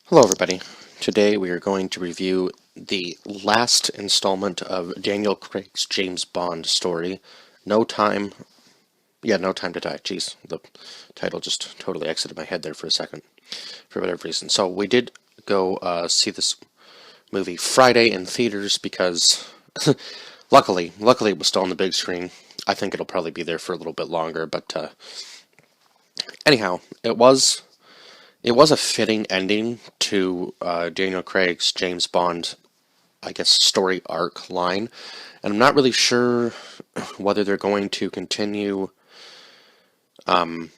Hello everybody. Today we are going to review the last installment of Daniel Craig's James Bond story, No Time, No Time to Die. Jeez, the title just totally exited my head there for a second, for whatever reason. So we did go see this movie Friday in theaters because, luckily it was still on the big screen. I think it'll probably be there for a little bit longer, but anyhow, it was a fitting ending to Daniel Craig's James Bond, I guess, story arc line. And I'm not really sure whether they're going to continue. Like,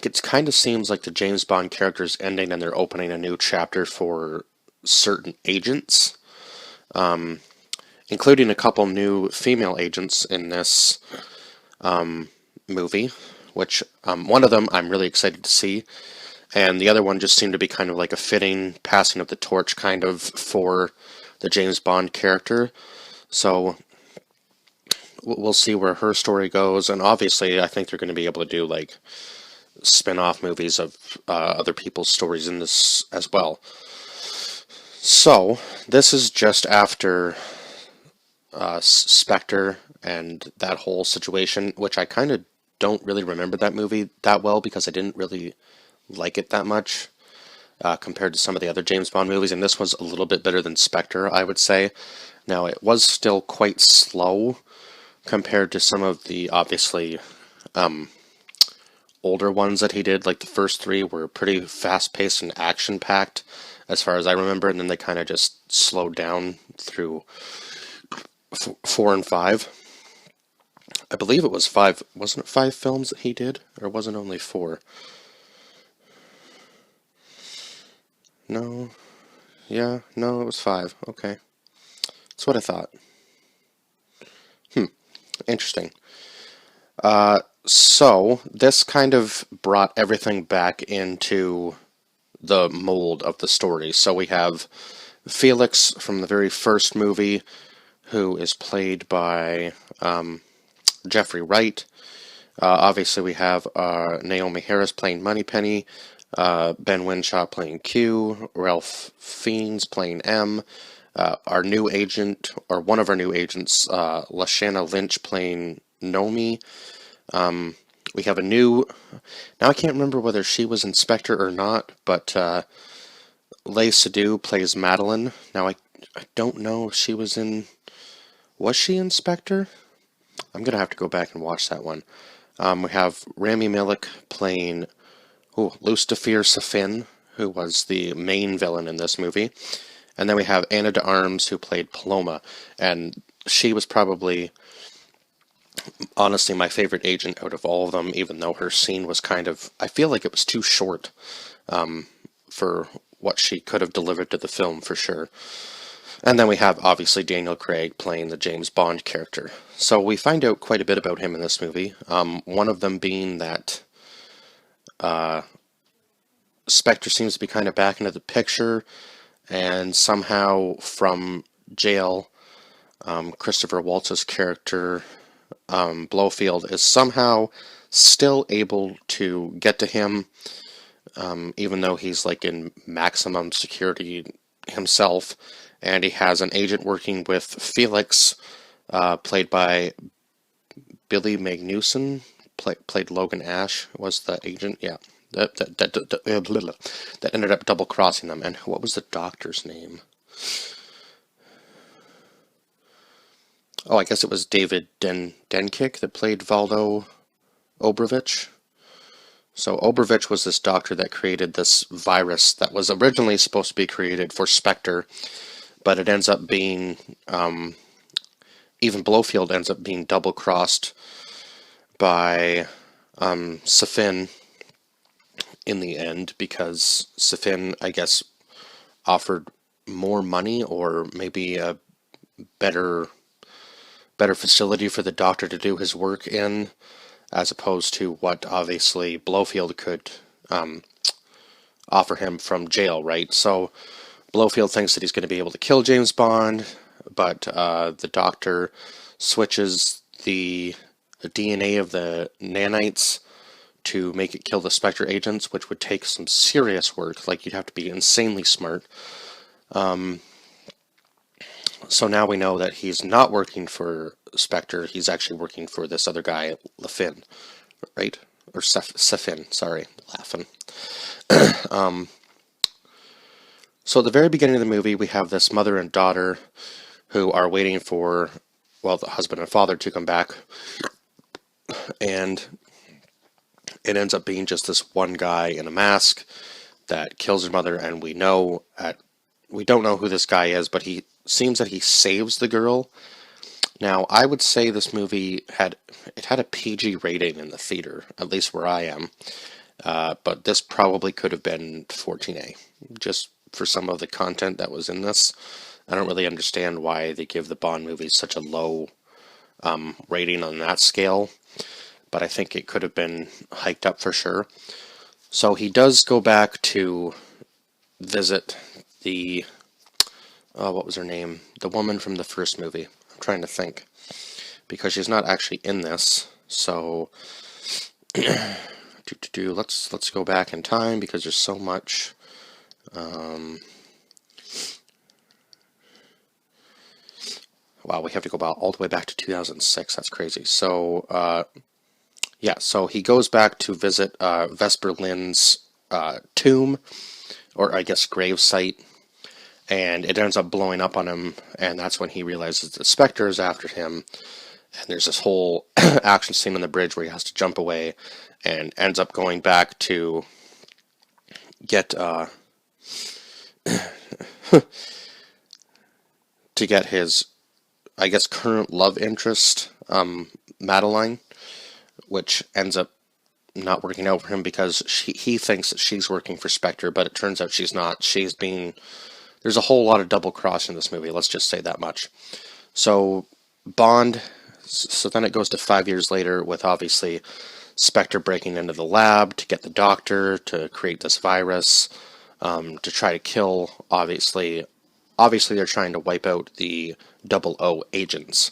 it kind of seems like the James Bond character's ending and they're opening a new chapter for certain agents, including a couple new female agents in this movie, which one of them I'm really excited to see. And the other one just seemed to be kind of like a fitting passing of the torch kind of for the James Bond character. So we'll see where her story goes, and obviously I think they're going to be able to do like spin-off movies of other people's stories in this as well. So this is just after Spectre and that whole situation, which I kind of don't really remember that movie that well because I didn't really like it that much compared to some of the other James Bond movies, and this was a little bit better than Spectre, I would say. Now, it was still quite slow compared to some of the obviously older ones that he did. Like the first three were pretty fast-paced and action-packed, as far as I remember, and then they kind of just slowed down through four and five. I believe it was five. Wasn't it five films that he did, or was it only four? No. Yeah, no, it was five. Okay. That's what I thought. Interesting. So this kind of brought everything back into the mold of the story. So we have Felix from the very first movie, who is played by Jeffrey Wright. Obviously, we have Naomi Harris playing Moneypenny, Ben Winshaw playing Q, Ralph Fiennes playing M, our new agent, or one of our new agents, Lashana Lynch playing Nomi. We have a new, now I can't remember whether she was Inspector or not, but Leigh Sadu plays Madeline. Now I don't know if she was in, was she Inspector? I'm going to have to go back and watch that one. We have Rami Malek playing Lustafir Safin, who was the main villain in this movie. And then we have Anna de Armas, who played Paloma. And she was probably, honestly, my favorite agent out of all of them, even though her scene was kind of, I feel like it was too short for what she could have delivered to the film, for sure. And then we have, obviously, Daniel Craig playing the James Bond character. So we find out quite a bit about him in this movie. One of them being that Spectre seems to be kind of back into the picture, and somehow from jail, Christopher Waltz's character, Blofeld, is somehow still able to get to him, even though he's like in maximum security himself, and he has an agent working with Felix, played by Billy Magnuson, played Logan Ash, was the agent. Yeah, that ended up double crossing them. And what was the doctor's name? Oh, I guess it was David Denkik that played Valdo Obrovich. So Obrovich was this doctor that created this virus that was originally supposed to be created for Spectre, but it ends up being, even Blofeld ends up being double-crossed by Safin in the end, because Safin, I guess, offered more money or maybe a better facility for the doctor to do his work in, as opposed to what obviously Blofeld could offer him from jail, right? So Blofeld thinks that he's going to be able to kill James Bond, but the doctor switches the DNA of the nanites to make it kill the Spectre agents, which would take some serious work. Like, you'd have to be insanely smart. So now we know that he's not working for Spectre. He's actually working for this other guy, LaFin, right? Or Sefin, sorry, laughing. So at the very beginning of the movie, we have this mother and daughter who are waiting for, well, the husband and father to come back. And it ends up being just this one guy in a mask that kills his mother, and we don't know who this guy is, but he seems that he saves the girl. Now, I would say this movie had a PG rating in the theater, at least where I am, but this probably could have been 14A, just for some of the content that was in this. I don't really understand why they give the Bond movies such a low rating on that scale, but I think it could have been hiked up for sure. So he does go back to visit the, what was her name? The woman from the first movie. I'm trying to think, because she's not actually in this. So let's go back in time, because there's so much. Wow, we have to go all the way back to 2006. That's crazy. So, yeah, so he goes back to visit Vesper Lynd's tomb, or I guess grave site, and it ends up blowing up on him, and that's when he realizes the Spectre is after him, and there's this whole action scene on the bridge where he has to jump away, and ends up going back to get to get his, I guess, current love interest, Madeline, which ends up not working out for him because he thinks that she's working for Spectre, but it turns out she's not. There's a whole lot of double cross in this movie, let's just say that much. So Bond, so then it goes to 5 years later with obviously Spectre breaking into the lab to get the doctor to create this virus, to try to kill, obviously they're trying to wipe out the 00 agents.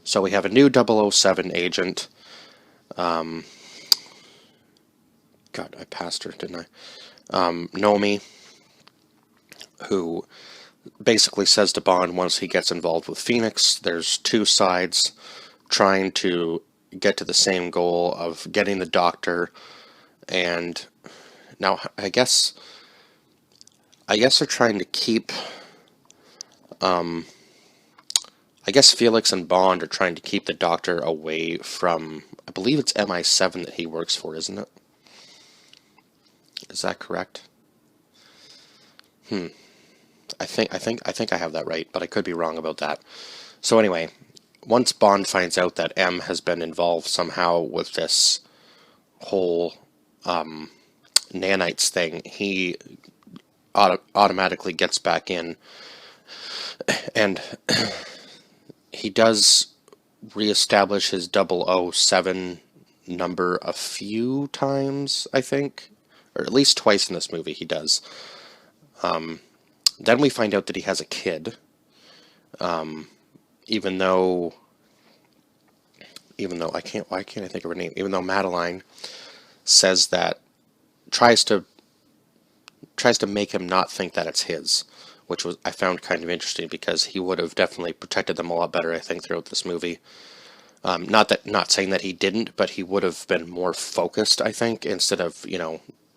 So we have a new 007 agent. God, I passed her, didn't I? Nomi, who basically says to Bond once he gets involved with Phoenix, there's two sides trying to get to the same goal of getting the doctor, and now I guess they're trying to keep, I guess Felix and Bond are trying to keep the doctor away from, I believe it's MI7 that he works for, isn't it? Is that correct? I think I have that right, but I could be wrong about that. So anyway, once Bond finds out that M has been involved somehow with this whole nanites thing, he automatically gets back in, and he does reestablish his 007 number a few times, I think, or at least twice in this movie he does. Then we find out that he has a kid, even though why can't I think of her name? Even though Madeline says that, tries to make him not think that it's his, which I found kind of interesting, because he would have definitely protected them a lot better, I think, throughout this movie. Not saying that he didn't, but he would have been more focused, I think, instead of,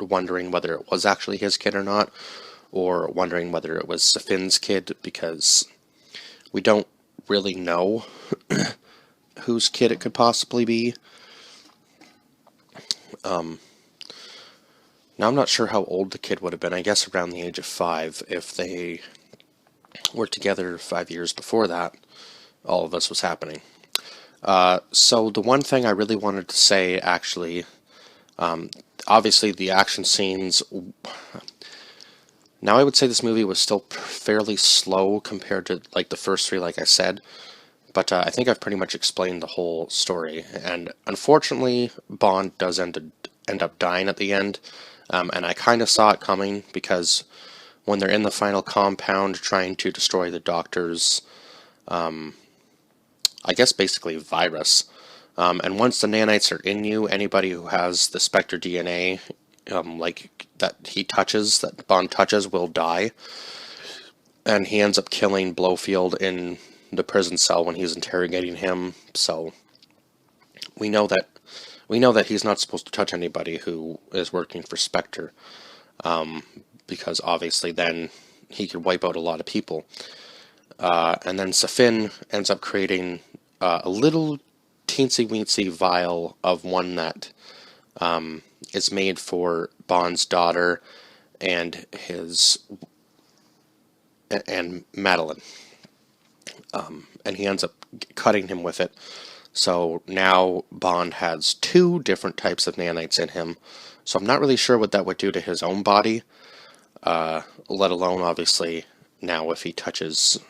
wondering whether it was actually his kid or not, or wondering whether it was Safin's kid, because we don't really know whose kid it could possibly be. Now, I'm not sure how old the kid would have been. I guess around the age of 5, if they were together 5 years before that, all of this was happening. So the one thing I really wanted to say, actually, obviously the action scenes, now I would say this movie was still fairly slow compared to like the first three, like I said, but I think I've pretty much explained the whole story, and unfortunately Bond does end up dying at the end, and I kind of saw it coming, because when they're in the final compound trying to destroy the doctor's, I guess basically virus, And once the nanites are in you, anybody who has the Spectre DNA, like that he touches, that Bond touches, will die. And he ends up killing Blofeld in the prison cell when he's interrogating him. So we know that he's not supposed to touch anybody who is working for Spectre, because obviously then he could wipe out a lot of people. And then Safin ends up creating a little teensy-weensy vial of one that is made for Bond's daughter and Madeline. And he ends up cutting him with it. So now Bond has 2 different types of nanites in him. So I'm not really sure what that would do to his own body, let alone obviously now if he touches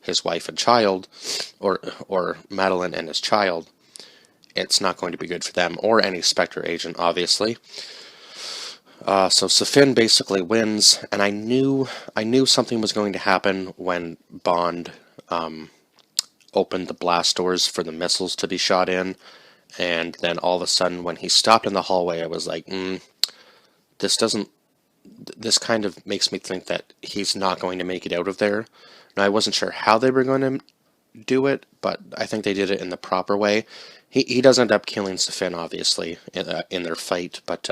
his wife and child, or Madeline and his child, it's not going to be good for them or any Spectre agent, obviously. So Safin basically wins, and I knew something was going to happen when Bond opened the blast doors for the missiles to be shot in, and then all of a sudden when he stopped in the hallway, I was like, this kind of makes me think that he's not going to make it out of there. Now, I wasn't sure how they were going to do it, but I think they did it in the proper way. He does end up killing Safin, obviously, in their fight, but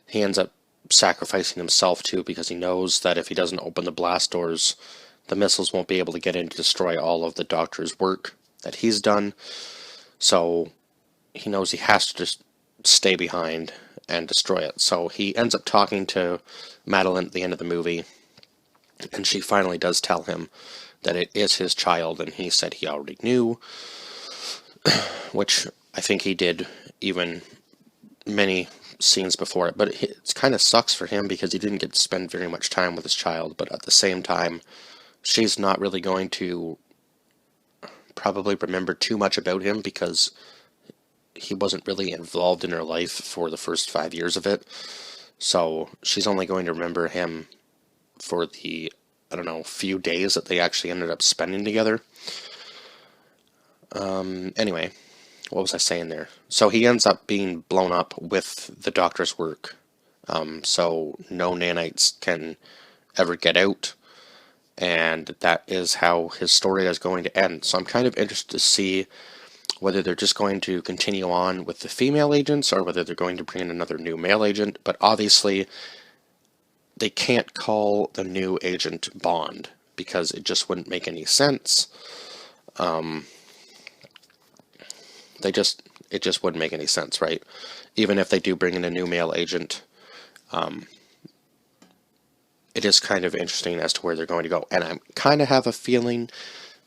he ends up sacrificing himself too, because he knows that if he doesn't open the blast doors, the missiles won't be able to get in to destroy all of the Doctor's work that he's done. So he knows he has to just stay behind and destroy it. So he ends up talking to Madeline at the end of the movie, and she finally does tell him that it is his child, and he said he already knew, which I think he did even many scenes before it, but it kind of sucks for him because he didn't get to spend very much time with his child. But at the same time, she's not really going to probably remember too much about him because he wasn't really involved in her life for the first 5 years of it. So she's only going to remember him for the, I don't know, few days that they actually ended up spending together. Anyway, what was I saying there? So he ends up being blown up with the Doctor's work. So no nanites can ever get out. And that is how his story is going to end. So I'm kind of interested to see whether they're just going to continue on with the female agents or whether they're going to bring in another new male agent. But obviously, they can't call the new agent Bond because it just wouldn't make any sense. It just wouldn't make any sense, right? Even if they do bring in a new male agent, it is kind of interesting as to where they're going to go. And I kind of have a feeling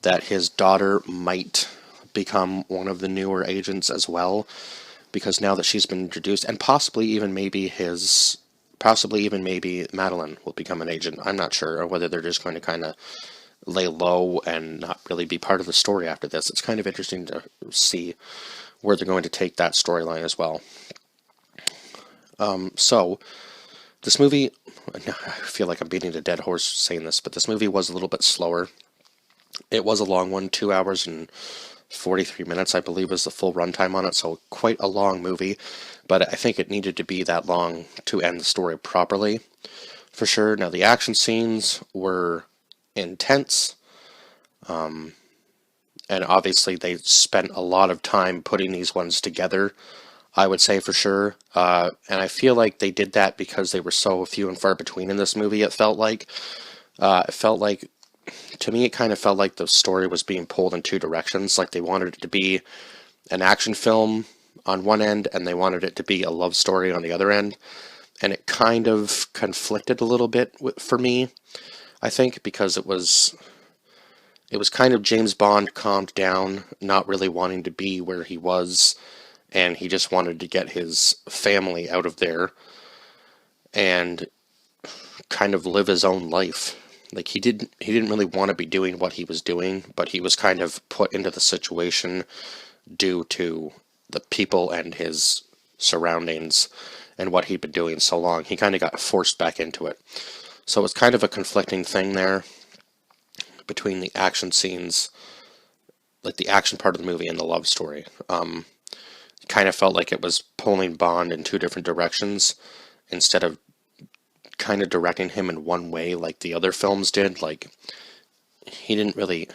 that his daughter might become one of the newer agents as well, because now that she's been introduced, and possibly even maybe Madeline will become an agent. I'm not sure, or whether they're just going to kind of lay low and not really be part of the story after this. It's kind of interesting to see where they're going to take that storyline as well. So this movie, I feel like I'm beating a dead horse saying this, but this movie was a little bit slower. It was a long one, 2 hours and 43 minutes, I believe, was the full runtime on it, so quite a long movie, but I think it needed to be that long to end the story properly, for sure. Now, the action scenes were intense, and obviously they spent a lot of time putting these ones together, I would say, for sure, and I feel like they did that because they were so few and far between in this movie. It felt like, to me, it kind of felt like the story was being pulled in 2 directions. Like they wanted it to be an action film on one end, and they wanted it to be a love story on the other end. And it kind of conflicted a little bit for me, I think, because it was kind of James Bond calmed down, not really wanting to be where he was, and he just wanted to get his family out of there and kind of live his own life. Like he didn't really want to be doing what he was doing, but he was kind of put into the situation due to the people and his surroundings and what he'd been doing so long. He kind of got forced back into it. So it was kind of a conflicting thing there between the action scenes, like the action part of the movie and the love story. kind of felt like it was pulling Bond in two different directions instead of kind of directing him in one way like the other films did. Like, he didn't really,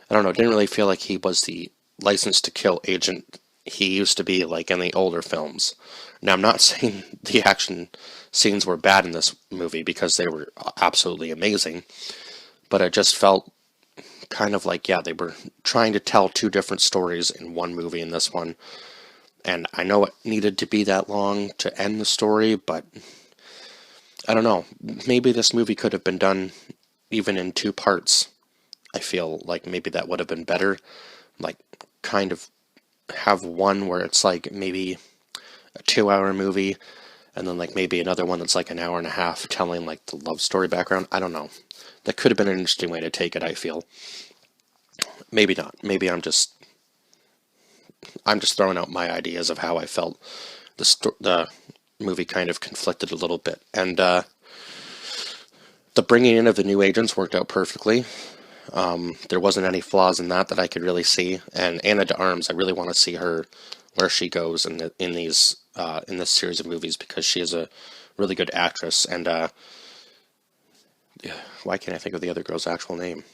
I don't know, didn't really feel like he was the license to kill agent he used to be like in the older films. Now, I'm not saying the action scenes were bad in this movie because they were absolutely amazing, but it just felt kind of like, yeah, they were trying to tell two different stories in one movie in this one. And I know it needed to be that long to end the story, but I don't know. Maybe this movie could have been done even in two parts. I feel like maybe that would have been better. Like, kind of have one where it's like maybe a 2 hour movie, and then like maybe another one that's like an hour and a half telling like the love story background. I don't know. That could have been an interesting way to take it, I feel. Maybe not. Maybe I'm just throwing out my ideas of how I felt the movie kind of conflicted a little bit. And the bringing in of the new agents worked out perfectly. There wasn't any flaws in that I could really see. And Anna de Armas, I really want to see her where she goes in this series of movies, because she is a really good actress. And why can't I think of the other girl's actual name?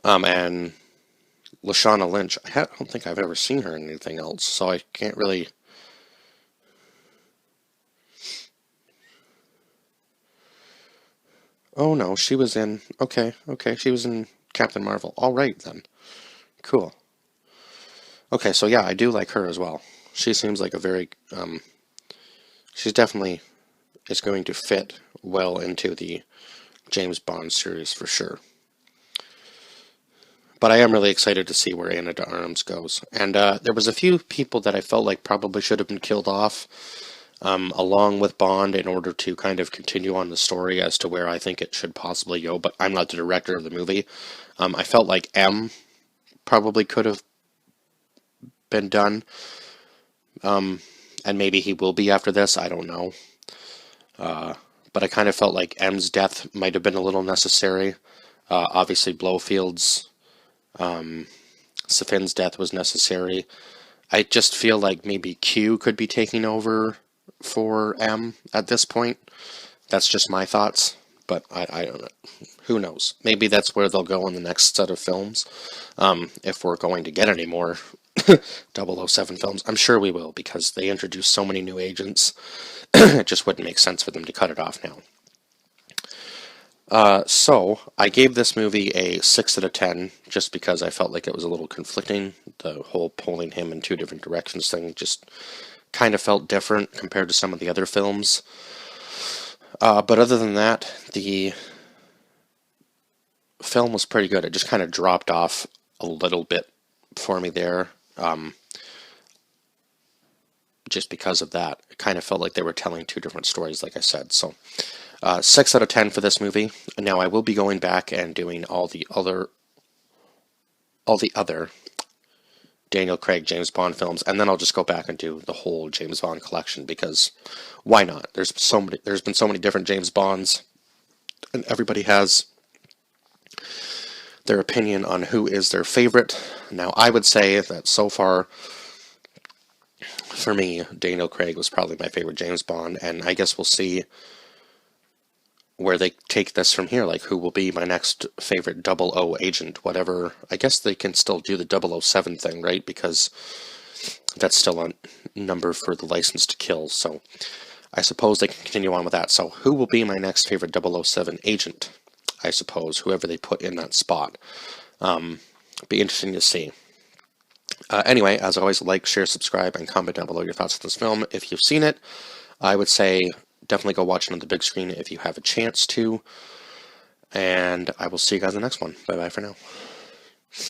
And Lashana Lynch. I don't think I've ever seen her in anything else, so I can't really. Oh no, she was in. Okay, she was in Captain Marvel. All right then, cool. Okay, so yeah, I do like her as well. She seems like a very. She's definitely is going to fit well into the James Bond series for sure. But I am really excited to see where Anna de Armas goes. And there was a few people that I felt like probably should have been killed off, along with Bond, in order to kind of continue on the story as to where I think it should possibly go. But I'm not the director of the movie. I felt like M probably could have been done. And maybe he will be after this. I don't know. But I kind of felt like M's death might have been a little necessary. Obviously, Blofield's Safin's death was necessary. I just feel like maybe Q could be taking over for M at this point. That's just my thoughts, but I don't know. Who knows? Maybe that's where they'll go in the next set of films. If we're going to get any more 007 films. I'm sure we will, because they introduced so many new agents. It just wouldn't make sense for them to cut it off now. So I gave this movie a 6 out of 10, just because I felt like it was a little conflicting. The whole pulling him in two different directions thing just kind of felt different compared to some of the other films. But other than that, the film was pretty good. It just kind of dropped off a little bit for me there. Just because of that, it kind of felt like they were telling two different stories, like I said. So 6 out of 10 for this movie. Now I will be going back and doing all the other Daniel Craig James Bond films, and then I'll just go back and do the whole James Bond collection, because why not? There's been so many different James Bonds, and everybody has their opinion on who is their favorite. Now I would say that so far, for me, Daniel Craig was probably my favorite James Bond, and I guess we'll see where they take this from here, like who will be my next favorite 00 agent, whatever. I guess they can still do the 007 thing, right? Because that's still a number for the license to kill, so I suppose they can continue on with that. So who will be my next favorite 007 agent? I suppose, whoever they put in that spot. Be interesting to see. Anyway, as always, like, share, subscribe, and comment down below your thoughts on this film. If you've seen it, I would say definitely go watch it on the big screen if you have a chance to. And I will see you guys in the next one. Bye-bye for now.